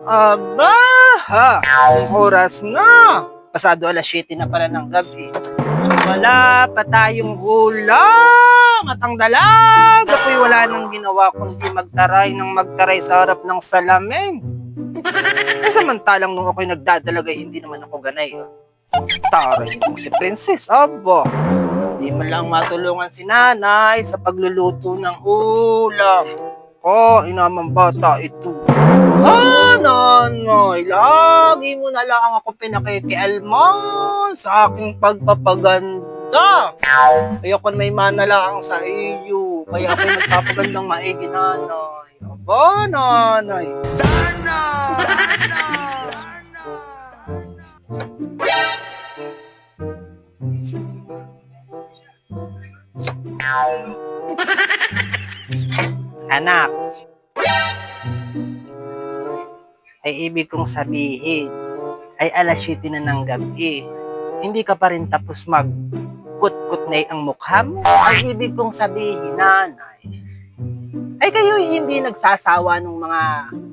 Aba, ha, ang oras na. Pasado 7:00 na pala ng gabi. Wala pa tayong ulam at ang dalag. Ako'y wala nang ginawa kundi magtaray sa harap ng salamin. Samantalang nung ako'y nagdadalagay, hindi naman ako ganay. Taray itong si Princess, aba. Hindi man lang matulungan si nanay sa pagluluto ng ulam. Inamang bata ito. Nanay, lagi mo na lang ako pinakikialman sa aking pagpapaganda. Ayoko may mana lang sa iyo. Kaya ako'y nagpapagandang maigi, nanay. Aba, nanay. Anak, ay ibig kong sabihin, ay 7:00 na ng gabi. Hindi ka pa rin tapos mag-kut-kut na ang mukha mo. Ay ibig kong sabihin, nanay, ay kayo hindi nagsasawa ng mga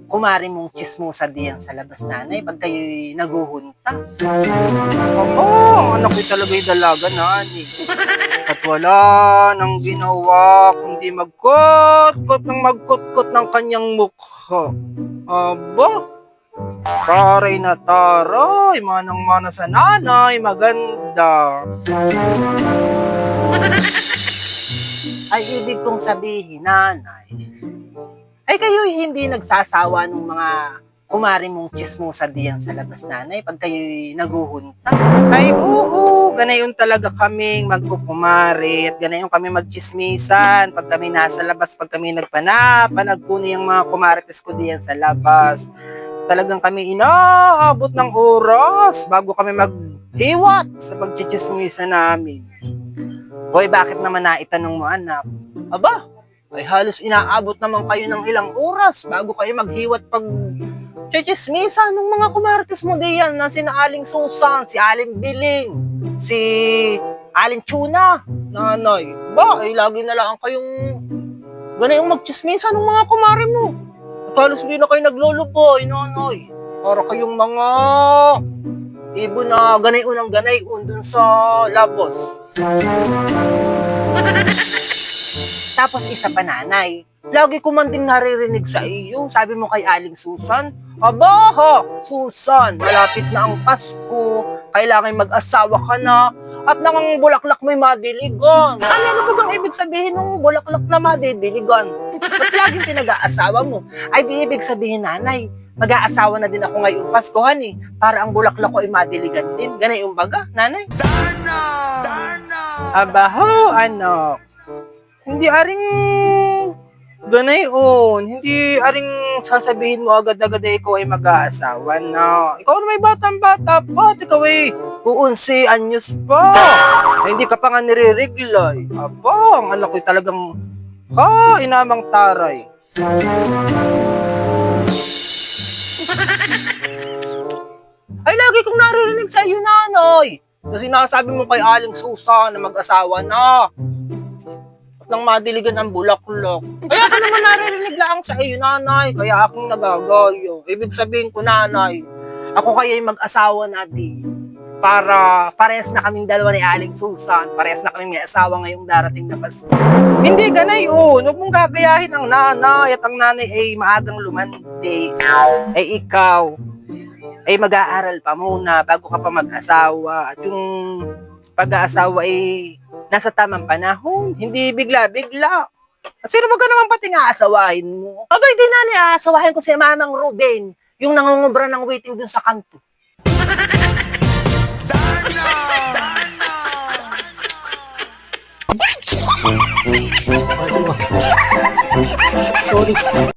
kumari mong chismosa diyan sa labas, nanay, pag kayo'y naguhunta. Ang anak ko talaga'y dalaga, nanay. At wala nang ginawa kundi magkot-kot ng kanyang mukha. Aba, taray na taray, manang-mana sa nanay, maganda. Ay ibig kong sabihin, nanay, ay kayo hindi nagsasawa ng mga kumari mong chismosa diyan sa labas, nanay, pag kayo'y naguhunta. Ay oo, ganayon talaga kaming magkukumari at ganayon kami magchismisan pag kami nasa labas, pag kami nagpuni yung mga kumarites ko diyan sa labas. Talagang kami inaabot ng oras bago kami maghiwat sa pagchichismisa namin. Hoy, bakit naman naitanong mo, anak? Aba, ay halos inaabot naman kayo ng ilang oras bago kayo maghiwat pag chichismisa ng mga kumarites mo diyan na sina Aling Susan, si Aling Biling, si Aling Tuna, nanay. Ba, ay lagi na lang kayong ganayong magchismisa ng mga kumari mo. At halos hindi na kayo nagluluboy, nanay. Para kayong mga ibon na ganay-un ang ganay-un dun sa labos. Tapos isa pa, nanay, lagi ko man din naririnig sa iyo, sabi mo kay Aling Susan, aba ha, Susan, malapit na ang Pasko, kailangan mag-asawa ka na, at nang bulaklak mo'y madiligan. Ano ba bang ibig sabihin ng bulaklak na madidiligan? Ba't laging pinag-aasawa mo? Ay di ibig sabihin, nanay, mag-aasawa na din ako ngayong Paskohan para ang bulaklak ko ay madiligan din. Ganay yung baga, nanay? Aba ho, anak. Hindi aring hindi aring sasabihin mo agad-agad ikaw ay mag-aasawa na. Ikaw na may batang-bata pa, ikaw ay 11 anyos pa. Hindi ka pa nga nire-reglay. Aba, ang anak ko'y talagang inamang taray. Ay, lagi kong naririnig sa iyo, nanay. Kasi nasabi mo kay Aling Susan na mag-asawa na. Nang madiligan ang bulaklak. Kaya ka naman naririnig lang sa iyo, nanay. Kaya akong nagagayo. Ibig sabihin ko, nanay, ako kaya'y mag-asawa na din. Para parehas na kaming dalawa ni Aling Susan. Parehas na kaming may asawa ngayong darating na Pasko. Hindi ganayon. Huwag mong gagayahin ang nanay. At ang nanay ay maagang lumante. Ay ikaw ay mag-aaral pa muna bago ka pa mag-asawa. At yung pag-aasawa ay nasa tamang panahon, hindi bigla-bigla. At sino ba ka naman pati aasawahin mo? Abay, di nanay, aasawahin ko si Mamang Ruben, yung nangungubra ng waiting dun sa kanto. Sorry.